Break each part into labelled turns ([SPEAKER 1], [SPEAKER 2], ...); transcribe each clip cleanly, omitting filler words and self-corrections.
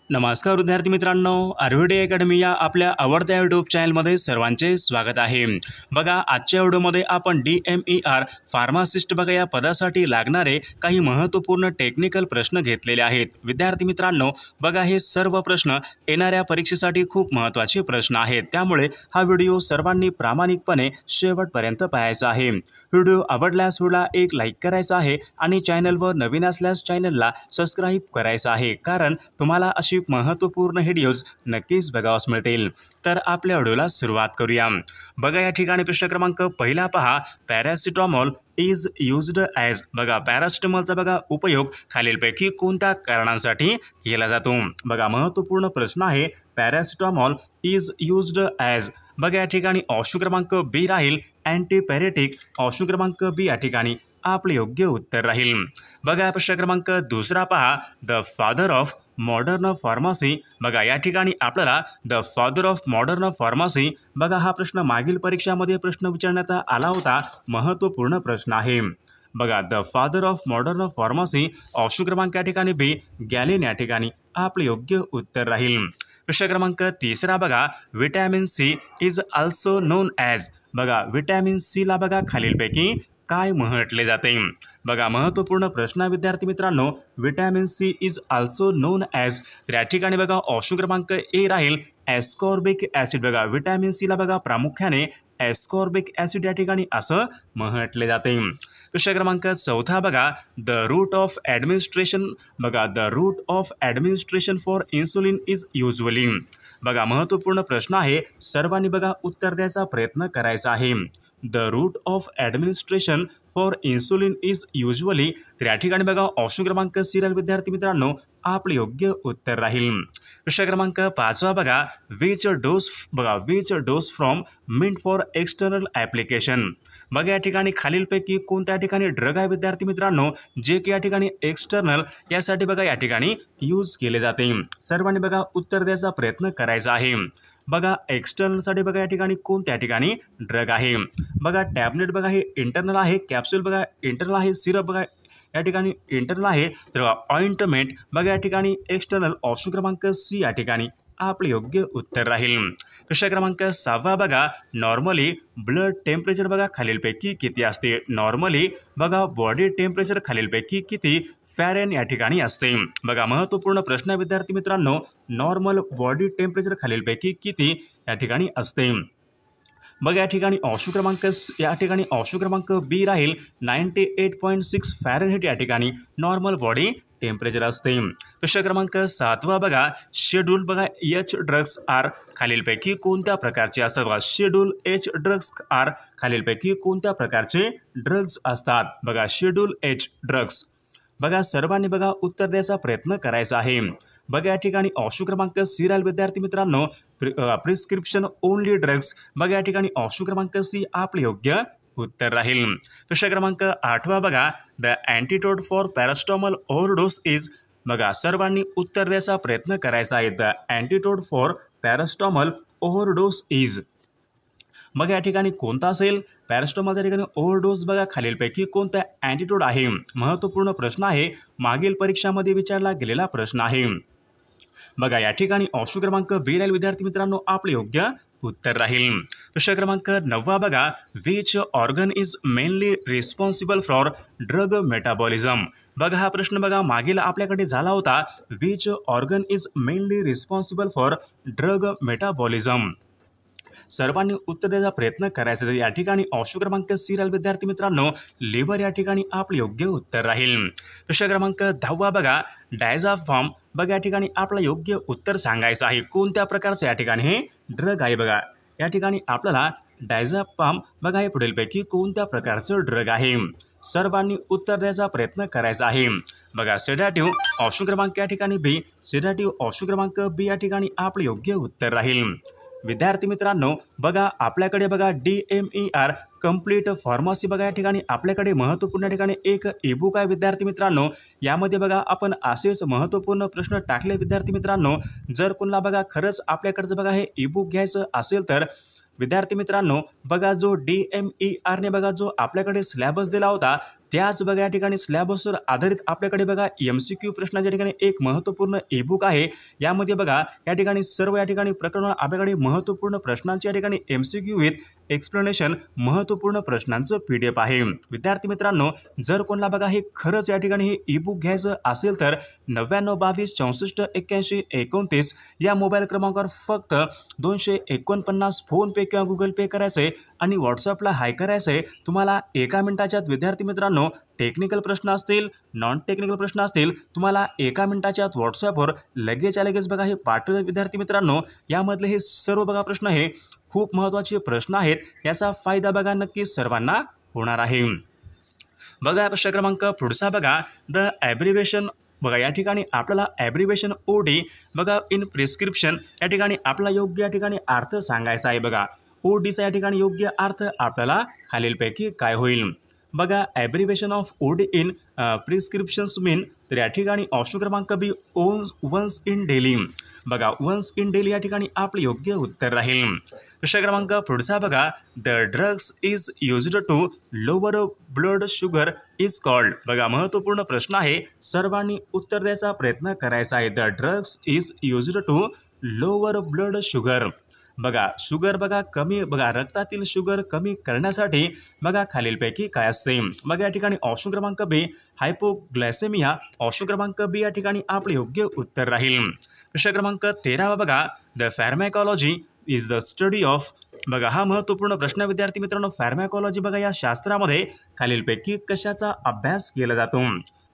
[SPEAKER 1] नमस्कार विद्यार्थी मित्रांनो, आयुर्वेदिक अकॅडमी या आपल्या आवडत्या यूट्यूब चॅनलमध्ये सर्वांचे स्वागत आहे। बघा, आजच्या व्हिडिओमध्ये आपण DMER फार्मासिस्ट बघा या पदासाठी लागणारे काही महत्त्वपूर्ण टेक्निकल प्रश्न घेतलेले आहेत। विद्यार्थी मित्रांनो, बघा हे सर्व प्रश्न येणाऱ्या परीक्षेसाठी खूप महत्त्वाचे प्रश्न आहेत, त्यामुळे हा व्हिडिओ सर्वांनी प्रामाणिकपणे शेवटपर्यंत पाहायचा आहे। व्हिडिओ आवडल्यास व्हिडिओला एक लाईक करायचा आहे आणि चॅनलवर नवीन असल्यास चॅनलला सबस्क्राइब करायचं आहे, कारण तुम्हाला अशी महत्त्वपूर्ण व्हिडिओज नक्कीच बघावयास मिळतील। तर आपल्या व्हिडिओला सुरुवात करूया। बघा या ठिकाणी प्रश्न क्रमांक पहिला पहा, पॅरासिटामॉल इज यूज्ड ॲज बघा पॅरासिटामॉलचा बघा उपयोग खालीलपैकी कोणत्या कारणांसाठी केला जातो। बघा महत्त्वपूर्ण प्रश्न आहे, पॅरासिटामॉल इज यूज्ड ॲज बघा या ठिकाणी ऑप्शन क्रमांक बी राहील अँटीपॅरेटिक, ऑप्शन क्रमांक बी या ठिकाणी आपले योग्य उत्तर राहील। बघा प्रश्न क्रमांक दुसरा पहा, the father of modern pharmacy बघा या ठिकाणी आपल्याला the father of modern pharmacy बघा हा प्रश्न मागील परीक्षामध्ये प्रश्न विचारण्यात आला होता, महत्त्वपूर्ण प्रश्न आहे। बघा the father of modern pharmacy option क्रमांक या ठिकाणी बी गॅलेन या ठिकाणी आपले योग्य उत्तर राहील। प्रश्न क्रमांक तिसरा बघा, vitamin C is also known as बघा विटॅमिन सी ला बघा खालीलपैकी काय म्हटले जाते। बघा महत्त्वपूर्ण प्रश्न विद्यार्थी मित्रांनो, vitamin C is also known as तर या ठिकाणी बघा ऑप्शन क्रमांक ए राहील ॲस्कॉर्बिक ॲसिड बघा विटॅमिन सी ला बघा प्रामुख्याने ॲस्कॉर्बिक ॲसिड या ठिकाणी असं म्हटले जाते। प्रश्न क्रमांक चौथा बघा, द रूट ऑफ ॲडमिनिस्ट्रेशन बघा the route of administration for insulin is usually बघा महत्त्वपूर्ण प्रश्न आहे, सर्वांनी बघा उत्तर द्यायचा प्रयत्न करायचा आहे। The route of administration for insulin is usually तर या ठिकाणी बघा ऑप्शन क्रमांक सी राहील विद्यार्थी मित्रांनो आपले योग्य उत्तर राहील। प्रश्न क्रमांक पाचवा बघा, which dose from minute for external application बघा या ठिकाणी खालीलपैकी कोणत्या ठिकाणी ड्रग आहे विद्यार्थी मित्रांनो, जे की या ठिकाणी एक्सटर्नल यासाठी बघा या ठिकाणी यूज केले जाते। सर्वांनी बघा उत्तर द्यायचा प्रयत्न करायचा आहे। बघा एक्सटर्नलसाठी बघा या ठिकाणी कोणत्या ठिकाणी ड्रग आहे। बघा टॅबलेट बघा हे इंटरनल आहे, कॅप्सूल बघा इंटरनल आहे, सिरप बघा या ठिकाणी इंटरनल आहे, तर ऑइंटमेंट बघा या ठिकाणी एक्सटर्नल ऑप्शन क्रमांक सी या ठिकाणी आपले योग्य उत्तर राहील। प्रश्न क्रमांक सहावा बघा, नॉर्मली ब्लड टेम्परेचर बघा खालीलपैकी किती असते। नॉर्मली बघा बॉडी टेम्परेचर खालीलपैकी किती फॅरेन या ठिकाणी असते। बघा महत्त्वपूर्ण प्रश्न विद्यार्थी मित्रांनो, नॉर्मल बॉडी टेम्परेचर खालीलपैकी किती या ठिकाणी असते। बघा या ठिकाणी ऑप्शन क्रमांक बी राहील 98.6 फॅरेनहीट या ठिकाणी नॉर्मल बॉडी टेम्परेचर असते। प्रश्न क्रमांक सातवा बघा, शेड्यूल बघा एच ड्रग्स आर खालीलपैकी कोणत्या प्रकारचे असतात बघा शेड्यूल एच ड्रग्स आर खालीलपैकी कोणत्या प्रकारचे ड्रग्ज असतात। बघा शेड्यूल एच ड्रग्स बघा सर्वांनी बघा उत्तर द्यायचा प्रयत्न करायचा आहे। बघा या ठिकाणी ऑप्शन क्रमांक सी राहील विद्यार्थी मित्रांनो, प्रिस्क्रिप्शन ओनली ड्रग्स बघा या ठिकाणी ऑप्शन क्रमांक सी आपले योग्य उत्तर राहील। प्रश्न क्रमांक आठवा बघा, the antidote for paracetamol overdose is बघा सर्वांनी उत्तर द्यायचा प्रयत्न करायचा आहे। The antidote for paracetamol overdose is बघा या ठिकाणी कोणता असेल, पॅरासिटामॉलच्या ठिकाणी ओव्हरडोस बघा खालीलपैकी कोणता अँटीडोट आहे। महत्त्वपूर्ण प्रश्न आहे, मागील परीक्षामध्ये विचारला गेलेला प्रश्न आहे। बघा या ठिकाणी ऑप्शन क्रमांक बी राहील विद्यार्थी मित्रांनो आपले योग्य उत्तर राहील। प्रश्न क्रमांक नववा बघा, which organ is mainly responsible for drug metabolism बघा हा प्रश्न बघा मागील आपल्याकडे झाला होता, which organ is mainly responsible for drug metabolism सर्वांनी उत्तर द्यायचा प्रयत्न करायचा। या ठिकाणी ऑप्शन क्रमांक सी राहील विद्यार्थी मित्रांनो लिव्हर या ठिकाणी आपले योग्य उत्तर राहील। प्रश्न क्रमांक 10वा बघा, डायझाफॉर्म बघा या ठिकाणी आपलं योग्य उत्तर सांगायचं आहे, कोणत्या प्रकारचं या ठिकाणी हे ड्रग आहे। बघा या ठिकाणी आपल्याला डायझाफॉर्म बघा हे पुढीलपैकी कोणत्या प्रकारचं ड्रग आहे, सर्वांनी उत्तर द्यायचा प्रयत्न करायचा आहे। बघा सेडाटिव्ह ऑप्शन क्रमांक या ठिकाणी बी, सेडाटिव्ह ऑप्शन क्रमांक बी या ठिकाणी आपले योग्य उत्तर राहील। विद्यार्थी मित्रांनो बघा आपल्याकडे बघा DMER कंप्लीट फार्मसी बघा या ठिकाणी आपल्याकडे महत्त्वपूर्ण ठिकाणी एक ईबुक आहे विद्यार्थी मित्रांनो, यामध्ये बघा आपण असेच महत्त्वपूर्ण प्रश्न टाकले विद्यार्थी मित्रांनो। जर कोणाला बघा खरंच आपल्याकडचं बघा हे ईबुक घ्यायचं असेल तर विद्यार्थी मित्रांनो बघा जो DMER ने बघा जो आपल्याकडे सिलेबस दिला होता त्याच बघा या ठिकाणी सिलेबसवर आधारित आपल्याकडे बघा MCQ प्रश्नाच्या ठिकाणी एक महत्त्वपूर्ण ईबुक आहे। यामध्ये बघा या ठिकाणी सर्व या ठिकाणी प्रकरण आपल्याकडे महत्त्वपूर्ण प्रश्नांच्या ठिकाणी MCQ विथ एक्सप्लेनेशन महत्त्वपूर्ण प्रश्नांचं PDF आहे। विद्यार्थी मित्रांनो, जर कोणाला बघा हे खरंच या ठिकाणी हे ईबुक घ्यायचं असेल तर 9922648129 या मोबाईल क्रमांकावर फक्त 249 फोनपे किंवा गुगल पे करायचे आणि व्हॉट्सअपला हाय करायचे। तुम्हाला एका मिनिटाच्या विद्यार्थी मित्रांनो टेक्निकल प्रश्न असतील, नॉन टेक्निकल प्रश्न असतील, तुम्हाला एका मिनिटाच्या व्हॉट्सअपवर लगेच बघा हे पाठवले। विद्यार्थी मित्रांनो, यामधले हे सर्व बघा प्रश्न हे खूप महत्त्वाचे प्रश्न आहेत। याचा फायदा बघा नक्की सर्वांना होणार आहे। बघा प्रश्न क्रमांक पुढचा बघा, द ॲब्रिव्हिएशन बघा या ठिकाणी आपल्याला ॲब्रिव्हिएशन OD बघा इन प्रिस्क्रिप्शन या ठिकाणी आपला योग्य या ठिकाणी अर्थ सांगायचा आहे। बघा ODचा या ठिकाणी योग्य अर्थ आपल्याला खालीलपैकी काय होईल? बघा ॲब्रिव्हिएशन ऑफ OD इन प्रिस्क्रिप्शन्स मीन तर या ठिकाणी ऑप्शन क्रमांक B वन्स इन डेली। बघा वन्स इन डेली या ठिकाणी आपले योग्य उत्तर राहील। प्रश्न क्रमांक पुढचा बघा, the drugs is used to lower blood sugar is called. बघा महत्त्वपूर्ण प्रश्न आहे, सर्वांनी उत्तर द्यायचा प्रयत्न करायचा आहे। The drugs is used to lower blood sugar. बघा शुगर बघा कमी बघा रक्तातील शुगर कमी करण्यासाठी बघा खालीलपैकी काय असते? बघा या ठिकाणी ऑप्शन क्रमांक B हायपोग्लायसेमिया। ऑप्शन क्रमांक B या ठिकाणी आपले योग्य उत्तर राहील। प्रश्न क्रमांक 13 बघा, the pharmacology is the study of. बघा हा महत्त्वपूर्ण प्रश्न विद्यार्थी मित्रांनो, फार्मॅकॉलॉजी बघा या शास्त्रामध्ये खालीलपैकी कशाचा अभ्यास केला जातो?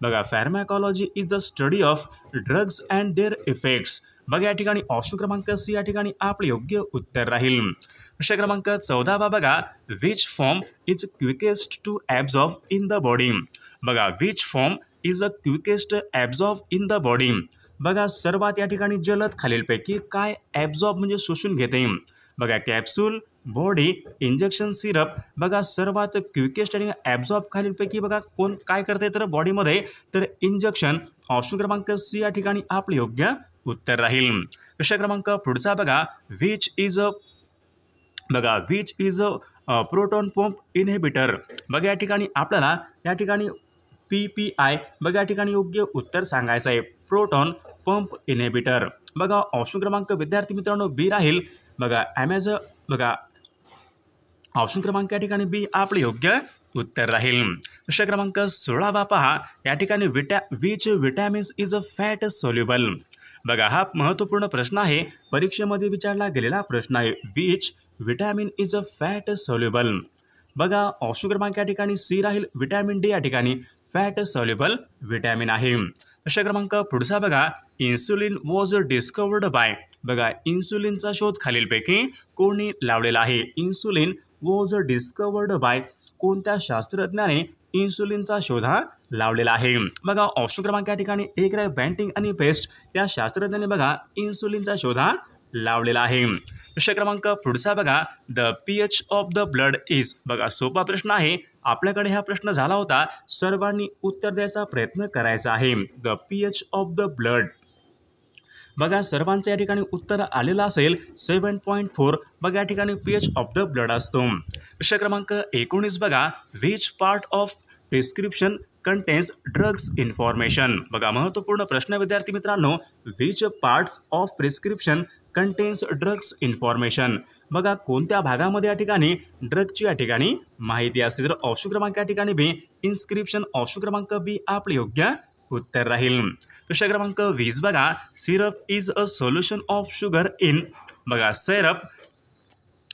[SPEAKER 1] बघा pharmacology is the study of drugs and their effects. बघा या ठिकाणी ऑप्शन क्रमांक C या ठिकाणी आपले योग्य उत्तर राहील। प्रश्न क्रमांक 14 बघा, which form is quickest to absorb in the body. बघा which form is the quickest absorb in the body. बघा सर्वात या ठिकाणी जलद खालीलपैकी काय ॲब्झॉर्ब म्हणजे शोषून घेते? बघा कॅप्सूल, बॉडी, इंजेक्शन, सिरप। बघा सर्वात क्विकेस्ट आणि ॲब्झॉर्ब खालीलपैकी बघा कोण काय करते तर बॉडीमध्ये तर इंजेक्शन। ऑप्शन क्रमांक C या ठिकाणी आपले योग्य उत्तर राहील। प्रश्न क्रमांक पुढचा बघा, which is a proton pump inhibitor. बघा या ठिकाणी आपल्याला या ठिकाणी PPI बघा या ठिकाणी योग्य उत्तर सांगायचं आहे, प्रोटॉन पंप इनहिबिटर। बघा ऑप्शन क्रमांक विद्यार्थी मित्रांनो B राहील। बघा बघा ऑप्शन क्रमांक या ठिकाणी B आपले योग्य उत्तर राहील। प्रश्न क्रमांक 16 पहा, या ठिकाणी which vitamins is a fat soluble. बघा हा महत्त्वपूर्ण प्रश्न आहे, परीक्षेमध्ये विचारला गेलेला प्रश्न आहे, which vitamin is a fat soluble. बघा ऑप्शन क्रमांक या ठिकाणी C राहील, विटॅमिन D या ठिकाणी फॅट सोल्युबल विटॅमिन आहे। प्रश्न क्रमांक पुढचा बघा, इन्सुलिन वॉज डिस्कवर्ड बाय। बघा इन्सुलिनचा शोध खालीलपैकी कोणी लावलेला आहे? इन्सुलिन वॉज डिस्कवर्ड बाय कोणत्या शास्त्रज्ञाने इन्सुलिनचा शोध लावलेला आहे? बघा ऑप्शन क्रमांक या ठिकाणी एक राहील, बँटिंग आणि पेस्ट या शास्त्रज्ञाने बघा इन्सुलिनचा शोध लावलेला आहे। प्रश्न क्रमांक पुढचा बघा, the pH of the blood is. बघा सोपा प्रश्न आहे, आपल्याकडे हा प्रश्न झाला होता, सर्वांनी उत्तर द्यायचा प्रयत्न करायचा आहे। The pH of the blood. बघा सर्वांचं या ठिकाणी उत्तर आलेलं असेल 7.4। बघा या ठिकाणी pH ऑफ द ब्लड असतो। प्रश्न क्रमांक 19 बघा, which part of prescription contains drugs information. बघा महत्त्वपूर्ण प्रश्न विद्यार्थी मित्रांनो, which parts of prescription contains drugs information. बघा कोणत्या भागामध्ये या ठिकाणी ड्रगची या ठिकाणी माहिती असते? तर ऑप्शन क्रमांक या ठिकाणी B इन्स्क्रिप्शन। ऑप्शन क्रमांक B आपले योग्य उत्तर राहील। प्रश्न क्रमांक 20 बघा, syrup is a solution of sugar in. बघा सिरप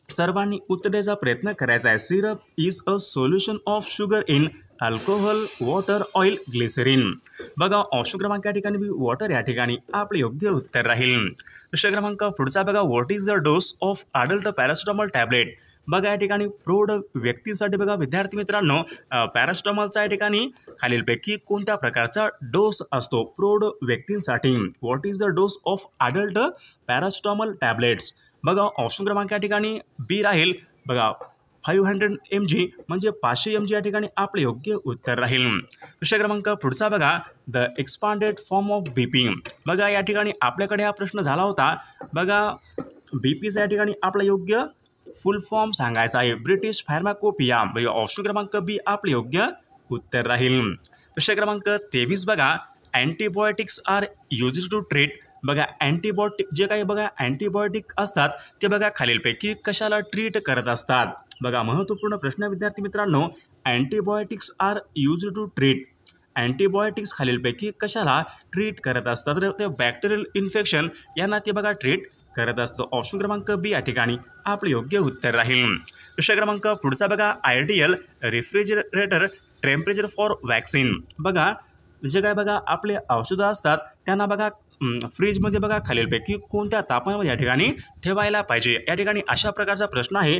[SPEAKER 1] सर्वांनी उत्तर द्यायचा प्रयत्न करायचा आहे, syrup is a solution of sugar in alcohol, water, oil, glycerin. बघा ऑप्शन क्रमांक या ठिकाणी B वॉटर या ठिकाणी आपले योग्य उत्तर राहील। प्रश्न क्रमांक पुढचा बघा, what is the dose of adult paracetamol tablet. बघा या ठिकाणी प्रौढ व्यक्तीसाठी बघा विद्यार्थी मित्रांनो पॅरासिटामॉलचा या ठिकाणी खालीलपैकी कोणत्या प्रकारचा डोस असतो प्रौढ व्यक्तींसाठी? What is the dose of adult paracetamol tablets. बघा ऑप्शन क्रमांक या ठिकाणी B राहील। बघा 500 mg म्हणजे 500 mg या ठिकाणी आपले योग्य उत्तर राहील। प्रश्न क्रमांक पुढचा बघा, the expanded form of BP। बघा या ठिकाणी आपल्याकडे हा प्रश्न झाला होता, बघा BPचा या ठिकाणी आपला योग्य फुल फॉर्म सांगायचा आहे, ब्रिटिश फार्माकोपिया। बघा ऑप्शन क्रमांक B आपले योग्य उत्तर राहील. प्रश्न क्रमांक 23 बघा, antibiotics are used to treat. बघा अँटीबायोटिक जे काही बघा अँटीबायोटिक असतात ते बघा खालीलपैकी कशाला ट्रीट करत असतात. बघा महत्त्वपूर्ण प्रश्न विद्यार्थी मित्रांनो, antibiotics are used to treat. Antibiotics खालीलपैकी कशाला ट्रीट करत असतात, तर ते बॅक्टेरियल इन्फेक्शन यांना ते बघा ट्रीट करत असतो. ऑप्शन क्रमांक बी या ठिकाणी आपले योग्य उत्तर राहील. प्रश्न क्रमांक पुढचा बघा, ideal refrigerator temperature for vaccine. बघा जे काय बघा आपले औषधं असतात त्यांना बघा फ्रीजमध्ये बघा खालीलपैकी कोणत्या तापमानामध्ये या ठिकाणी ठेवायला पाहिजे. या ठिकाणी अशा प्रकारचा प्रश्न आहे,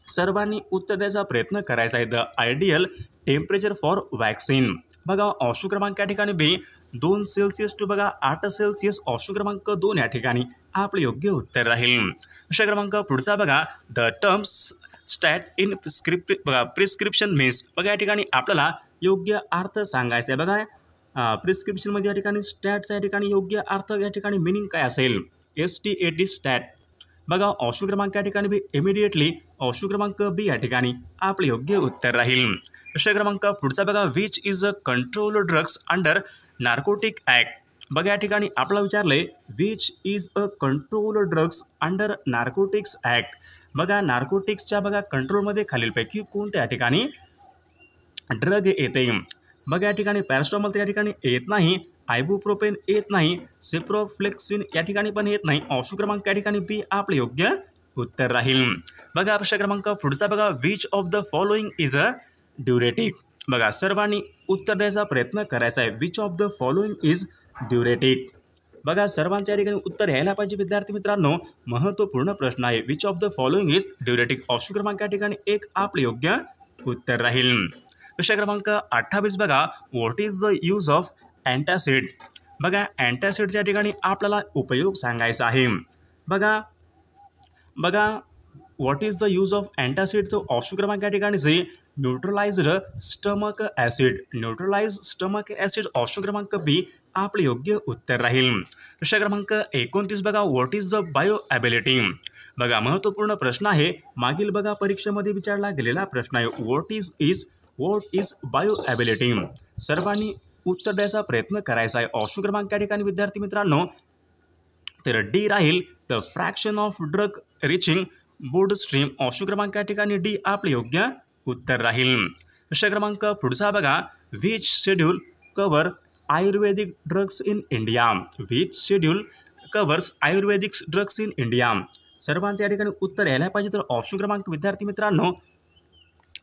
[SPEAKER 1] सर्वांनी उत्तर द्यायचा प्रयत्न करायचा आहे. The ideal temperature for vaccine. बघा ऑप्शन क्रमांक या ठिकाणी बी 2 सेल्सिअस टू बघा 8 सेल्सिअस. ऑप्शन क्रमांक 2 या ठिकाणी आपले योग्य उत्तर राहील. प्रश्न क्रमांक पुढचा बघा, the terms stat in prescription means. बघा या ठिकाणी आपल्याला योग्य अर्थ सांगायचा आहे. बघा प्रिस्क्रिप्शनमध्ये या ठिकाणी स्टॅटचा या ठिकाणी योग्य अर्थ या ठिकाणी मिनिंग काय असेल, STAT स्टॅट. बघा ऑप्शन क्रमांक या ठिकाणी बी इमिडिएटली. ऑप्शन क्रमांक बी या ठिकाणी आपले योग्य उत्तर राहील. प्रश्न क्रमांक पुढचा बघा, which is a control drugs under narcotic act. बघा या ठिकाणी आपल्याला विचारलंय, which is a control drugs under narcotics act. बघा नार्कोटिक्सच्या बघा कंट्रोलमध्ये खालीलपैकी कोणत्या या ठिकाणी ड्रग येते. बघा या ठिकाणी पॅरास्टामॉल तर या ठिकाणी येत नाही, आयबुप्रोपेन येत नाही, सिप्रोफ्लेक्सिन या ठिकाणी पण येत नाही. ऑप्शन क्रमांक या ठिकाणी बी आपले योग्य उत्तर राहील. बघा प्रश्न क्रमांक पुढचा बघा, which of the following is a diuretic. बघा सर्वांनी उत्तर द्यायचा प्रयत्न करायचा आहे. Which of the following is diuretic. बघा सर्वांच्या या ठिकाणी उत्तर यायला पाहिजे विद्यार्थी मित्रांनो, महत्त्वपूर्ण प्रश्न आहे. Which of the following is diuretic. Option क्रमांक या ठिकाणी एक आपले योग्य उत्तर राहील. प्रश्न क्रमांक 28 बघा, what is the use of antacid. बघा अँटासिडच्या ठिकाणी आपल्याला उपयोग सांगायचा आहे. बघा what is the use of antacid. तो ऑप्शन क्रमांक या ठिकाणी जे neutralized stomach acid. Neutralize stomach acid. Option क्रमांक बी आपले योग्य उत्तर राहील. प्रश्न क्रमांक 29 बघा, व्हॉट इज द बायोॲबिलिटी. बघा महत्त्वपूर्ण प्रश्न आहे, मागील बघा परीक्षेमध्ये विचारला गेलेला प्रश्न आहे. What is bioavailability. सर्वांनी उत्तर द्यायचा प्रयत्न करायचा आहे. ऑप्शन क्रमांक या ठिकाणी विद्यार्थी मित्रांनो तर डी राहील, the fraction of drug reaching board stream. Option क्रमांक या ठिकाणी डी आपले योग्य उत्तर राहील. प्रश्न क्रमांक पुढचा बघा, which schedule cover Ayurvedic drugs in India. Which schedule covers Ayurvedic drugs in India. सर्वांचे या ठिकाणी उत्तर यायला पाहिजे. तर ऑप्शन क्रमांक विद्यार्थी मित्रांनो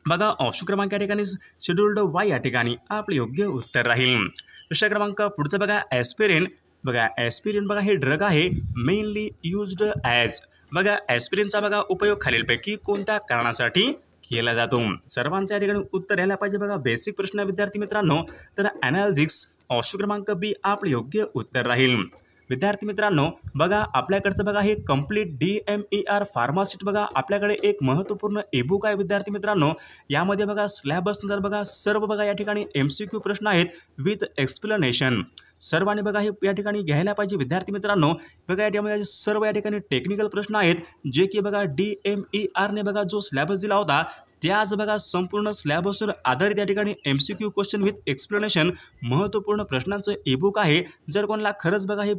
[SPEAKER 1] बघा ऑप्शन क्रमांक या ठिकाणी शेड्यूल्ड वाय या ठिकाणी आपले योग्य उत्तर राहील. प्रश्न क्रमांक पुढचा बघा, ॲस्पिरिन. बघा ॲस्पिरिन बघा हे ड्रग आहे, मेनली यूज्ड ॲज. बघा ॲस्पिरिनचा बघा उपयोग खालीलपैकी कोणत्या कारणासाठी केला जातो. सर्वांच्या या ठिकाणी उत्तर यायला पाहिजे. बघा बेसिक प्रश्न विद्यार्थी मित्रांनो तर ॲनाल्जिक्स. ऑप्शन क्रमांक बी आपले योग्य उत्तर राहील. विद्यार्थी मित्रांनो बघा आपल्याकडचं बघा हे कंप्लीट DMER फार्मासिस्ट. बघा आपल्याकडे एक महत्त्वपूर्ण ईबुक आहे विद्यार्थी मित्रांनो. यामध्ये बघा स्लॅबनुसार बघा सर्व बघा या ठिकाणी MCQ प्रश्न आहेत विथ एक्सप्लेनेशन. सर्वांनी बघा हे या ठिकाणी घ्यायला पाहिजे विद्यार्थी मित्रांनो. बघा या ठिकाणी सर्व या ठिकाणी टेक्निकल प्रश्न आहेत जे की बघा DMERने बघा जो सिलेबस दिला होता त्याच बघा संपूर्ण सिलेबसवर आधारित या ठिकाणी MCQ क्वेश्चन विथ एक्सप्लेनेशन महत्त्वपूर्ण प्रश्नांचं ईबुक आहे. जर कोणाला खरंच बघा हे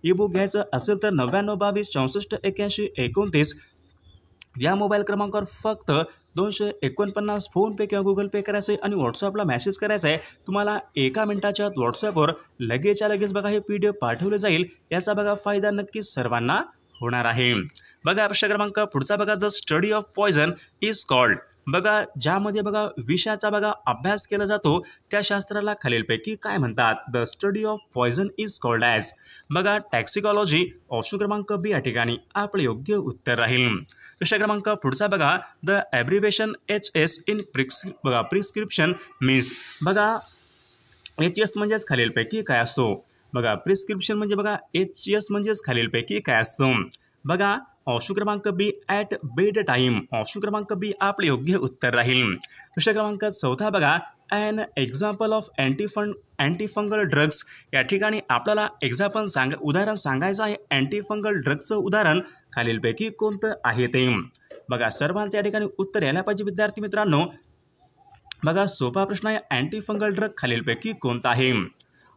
[SPEAKER 1] ईबुक घ्यायचं असेल तर 99 22 64 81 29 या मोबाईल क्रमांकावर फक्त 249 फोनपे किंवा गुगल पे करायचं आहे आणि व्हॉट्सअपला मेसेज करायचा आहे. तुम्हाला 1 मिनिटाच्या आत व्हॉट्सअपवर लगेचच्या लगेच बघा हे PDF पाठवले जाईल. याचा बघा फायदा नक्कीच सर्वांना होणार आहे. बघा प्रश्न क्रमांक पुढचा बघा, the study of poison is called. बघा ज्यामध्ये बघा विषाचा बघा अभ्यास केला जातो त्या शास्त्राला खालीलपैकी काय म्हणतात. The study of poison is called as. बघा टॅक्सिकॉलॉजी. ऑप्शन क्रमांक बी या ठिकाणी आपले योग्य उत्तर राहील. प्रश्न क्रमांक पुढचा बघा, the abbreviation HS in prescription means. बघा HS म्हणजेच खालीलपैकी काय असतो. बघा प्रिस्क्रिप्शन म्हणजे बघा HS म्हणजेच खालीलपैकी काय असतो. बघा ऑप्शन क्रमांक be at bed time. Option क्रमांक बी आपले योग्य उत्तर राहील. प्रश्न क्रमांक चौथा बघा, an example of antifungal drugs. या ठिकाणी आपल्याला उदाहरण सांगायचं आहे. अँटीफंगल ड्रग्सचं उदाहरण खालीलपैकी कोणतं आहे ते. बघा सर्वांच्या या ठिकाणी उत्तर यायला पाहिजे विद्यार्थी मित्रांनो. बघा सोपा प्रश्न आहे, अँटी फंगल ड्रग खालीलपैकी कोणता आहे?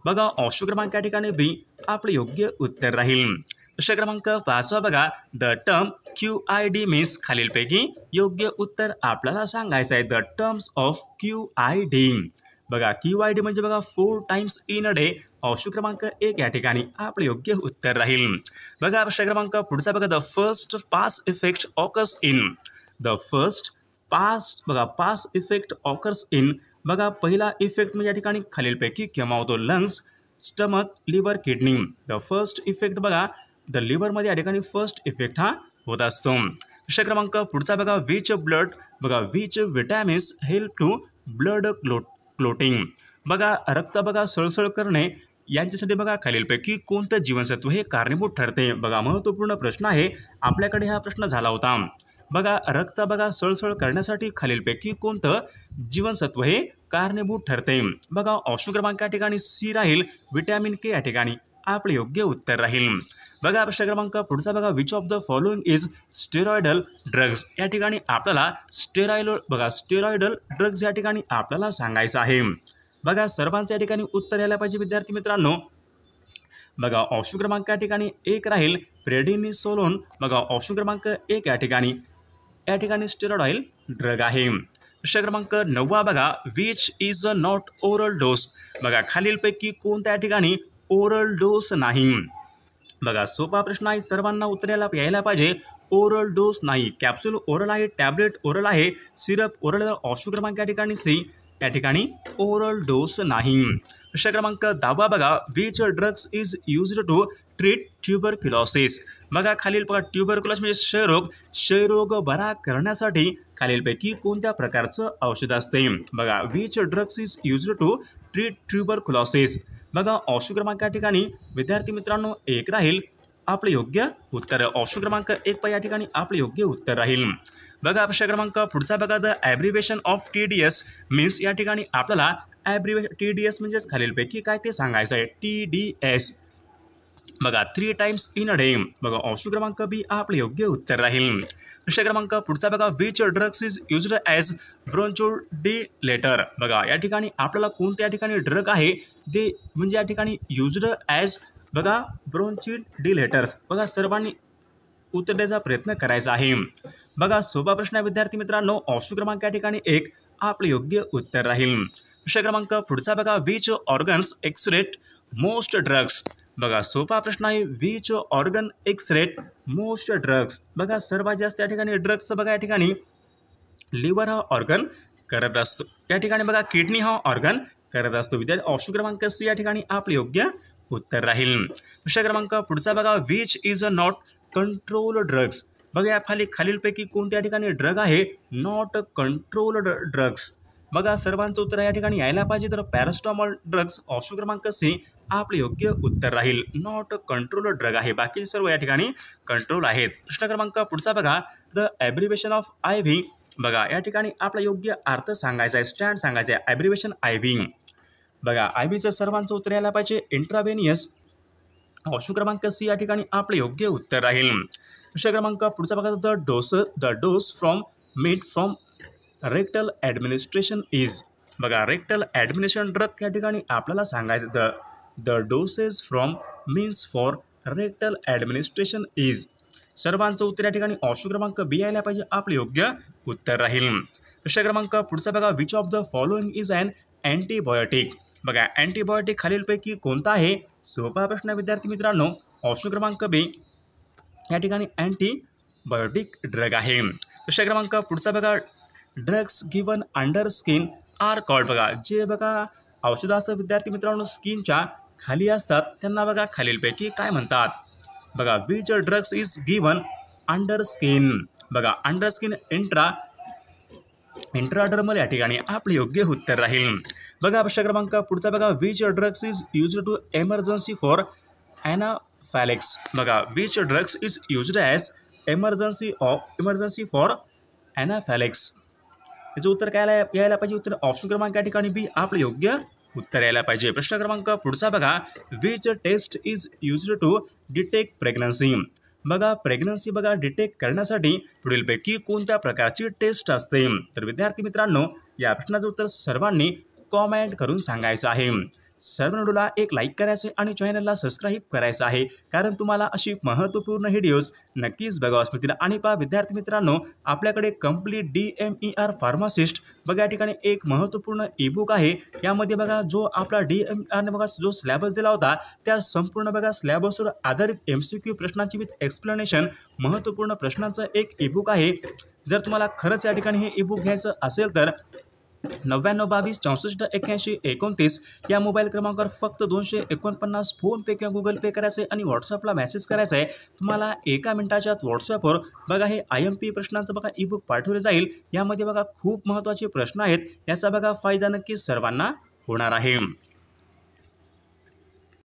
[SPEAKER 1] बघा ऑप्शन क्रमांक या ठिकाणी बी आपले योग्य उत्तर राहील. प्रश्न क्रमांक 5 बघा, द टर्म QID मीन्स खालीलपैकी योग्य उत्तर आपल्याला सांगायचं आहे. The terms of QID. बघा QID म्हणजे बघा 4 times in a day. Option क्रमांक 1 या ठिकाणी आपले योग्य उत्तर राहील. बघा प्रश्न क्रमांक पुढचा बघा, the first pass effect occurs in. The first pass effect occurs in. बघा पहिला इफेक्ट म्हणजे या ठिकाणी खालीलपैकी केव्हा होतो? Lungs, stomach, liver, kidney. The first effect बघा द लिव्हरमध्ये या ठिकाणी फर्स्ट इफेक्ट हा होत असतो. प्रश्न क्रमांक पुढचा बघा, which vitamins help to blood clotting. बघा रक्त बघा सळसळ करणे यांच्यासाठी बघा खालीलपैकी कोणतं जीवनसत्व हे कारणीभूत ठरते? बघा महत्त्वपूर्ण प्रश्न आहे, आपल्याकडे हा प्रश्न झाला होता. बघा रक्त बघा सळसळ करण्यासाठी खालीलपैकी कोणतं जीवनसत्व हे कारणीभूत ठरते? बघा ऑप्शन क्रमांक या ठिकाणी सी राहील. विटॅमिन के या ठिकाणी आपले योग्य उत्तर राहील. बघा प्रश्न क्रमांक पुढचा बघा, which of the following is steroidal drugs. या ठिकाणी आपल्याला स्टेरॉइडल ड्रग्ज या ठिकाणी आपल्याला सांगायचं आहे. बघा सर्वांचं या ठिकाणी उत्तर यायला पाहिजे विद्यार्थी मित्रांनो. बघा ऑप्शन क्रमांक या ठिकाणी 1 राहील, प्रेडिनिसोलोन. बघा ऑप्शन क्रमांक 1 या ठिकाणी स्टेरॉइडल ड्रग आहे. प्रश्न क्रमांक 9 बघा, which is a not oral dose. बघा खालीलपैकी कोणत्या ठिकाणी ओरल डोस नाही? बघा सोपा प्रश्न आहे, सर्वांना उत्तर यायला पाहिजे. ओरल डोस नाही. कॅप्सूल ओरल आहे, टॅबलेट ओरल आहे, सिरप ओरल. ऑप्शन क्रमांक या ठिकाणी सी या ठिकाणी ओरल डोस नाही. प्रश्न क्रमांक 10 बघा, which drugs is used to treat tuberculosis. बघा खालील बघा ट्युबरक्युलोसिस म्हणजे क्षयरोग बरा करण्यासाठी खालीलपैकी कोणत्या प्रकारचं औषध असते? बघा which drugs is used to treat tuberculosis. बघा ऑप्शन क्रमांक या ठिकाणी विद्यार्थी मित्रांनो 1 राहील आपले योग्य उत्तर. ऑप्शन क्रमांक 1 या ठिकाणी आपले योग्य उत्तर राहील. बघा प्रश्न क्रमांक पुढचा बघा, द ॲब्रिव्हिएशन ऑफ TDS मीन्स. या ठिकाणी आपल्याला TDS म्हणजेच खालीलपैकी काय ते सांगायचं आहे. TDS बघा 3 टाइम्स इन अ डे. बघा ऑप्शन क्रमांक बी आपले योग्य उत्तर राहील. प्रश्न क्रमांक पुढचा बघा, which drugs is used as bronchodilator. बघा या ठिकाणी आपल्याला कोणत्या ठिकाणी ड्रग आहे ते म्हणजे या ठिकाणी युज्ड ॲज बघा ब्रोंचोडिलेटर्स. बघा सर्वांनी उत्तर द्यायचा प्रयत्न करायचा आहे. बघा सोपा प्रश्न आहे विद्यार्थी मित्रांनो. ऑप्शन क्रमांक या ठिकाणी 1 आपले योग्य उत्तर राहील. प्रश्न क्रमांक पुढचा बघा, which organs exact most drugs. बघा सोपा प्रश्न आहे, which organ exact most drugs. बघा सर्वात जास्त या ठिकाणी ड्रग्स बघा या ठिकाणी लिव्हर हा ऑर्गन करत असतो. या ठिकाणी बघा किडनी हा ऑर्गन करत असतो. विद्यार्थी ऑप्शन क्रमांक सी या ठिकाणी आपले योग्य उत्तर राहील. प्रश्न क्रमांक पुढचा बघा, which is a not control drugs. बघा या खालीलपैकी कोणत्या ठिकाणी ड्रग आहे नॉट कंट्रोल्ड ड्रग्स. बघा सर्वांचं उत्तर या ठिकाणी यायला पाहिजे. तर पॅरास्टामॉल ड्रग्स ऑप्शन क्रमांक सी आपले योग्य उत्तर राहील. नॉट कंट्रोल्ड ड्रग आहे, बाकी सर्व या ठिकाणी कंट्रोल आहेत. प्रश्न क्रमांक पुढचा बघा, द ॲब्रिव्हिएशन ऑफ IV. बघा या ठिकाणी आपला योग्य अर्थ सांगायचा आहे, स्टँड सांगायचा आहे. ॲब्रिव्हिएशन IV. बघा IVचं सर्वांचं उत्तर यायला पाहिजे इंट्राव्हेनियस. ऑप्शन क्रमांक सी या ठिकाणी आपले योग्य उत्तर राहील. प्रश्न क्रमांक पुढचा बघा, the dose from meet from rectal administration is. बघा रेक्टल ॲडमिनिस्ट्रेशन ड्रग या ठिकाणी आपल्याला सांगायचं. The doses from means for rectal administration is. सर्वांचं उत्तर या ठिकाणी ऑप्शन क्रमांक बी यायला पाहिजे आपले योग्य उत्तर राहील. प्रश्न क्रमांक पुढचा बघा, which of the following is an antibiotic. बघा अँटीबायोटिक खालीलपैकी कोणता आहे? सोपा प्रश्न विद्यार्थी मित्रांनो. ऑप्शन क्रमांक बी या ठिकाणी अँटीबायोटिक ड्रग आहे. प्रश्न क्रमांक पुढचा बघा, drugs given under skin are called. बघा जे बघा औषधं असतात विद्यार्थी मित्रांनो स्किनच्या खाली असतात त्यांना बघा खालीलपैकी काय म्हणतात? बघा which drugs is given under skin. बघा अंडर स्किन इंट्राडर्मल या ठिकाणी आपले योग्य उत्तर राहील. बघा प्रश्न क्रमांक पुढचा बघा, which drugs is used to emergency for anaphylaxis. बघा which drugs is used as emergency for anaphylaxis. याचं उत्तर काय यायला पाहिजे? उत्तर ऑप्शन क्रमांक या ठिकाणी बी आपले योग्य उत्तर यायला पाहिजे. प्रश्न क्रमांक पुढचा बघा, which test is used to detect pregnancy. बघा प्रेग्नन्सी बघा डिटेक्ट करण्यासाठी पुढीलपैकी कोणत्या प्रकारची टेस्ट असते? तर विद्यार्थी मित्रांनो, या प्रश्नाचं उत्तर सर्वांनी कॉमेंट करून सांगायचं आहे. सर्व व्हिडिओला एक लाईक करायचे आणि चॅनलला सबस्क्राईब करायचं आहे, कारण तुम्हाला अशी महत्त्वपूर्ण व्हिडिओज नक्कीच बघावास मिळतील. आणि पहा विद्यार्थी मित्रांनो, आपल्याकडे कंप्लीट DMER फार्मासिस्ट बघा या ठिकाणी एक महत्त्वपूर्ण ईबुक आहे. यामध्ये बघा जो आपला DMERने बघा जो सिलेबस दिला होता त्या संपूर्ण बघा सिलेबसवर आधारित MCQ प्रश्नांची विथ एक्सप्लेनेशन महत्त्वपूर्ण प्रश्नांचं एक ईबुक आहे. जर तुम्हाला खरंच या ठिकाणी हे ईबुक घ्यायचं असेल तर 9922648129 या मोबाईल क्रमांकावर फक्त 249 फोनपे किंवा गुगल पे करायचे आणि व्हॉट्सअपला मेसेज करायचा आहे. तुम्हाला 1 मिनिटाच्या आत व्हॉट्सअपवर बघा हे IMP प्रश्नांचं बघा ईबुक पाठवले जाईल. यामध्ये बघा खूप महत्त्वाचे प्रश्न आहेत. याचा बघा फायदा नक्कीच सर्वांना होणार आहे.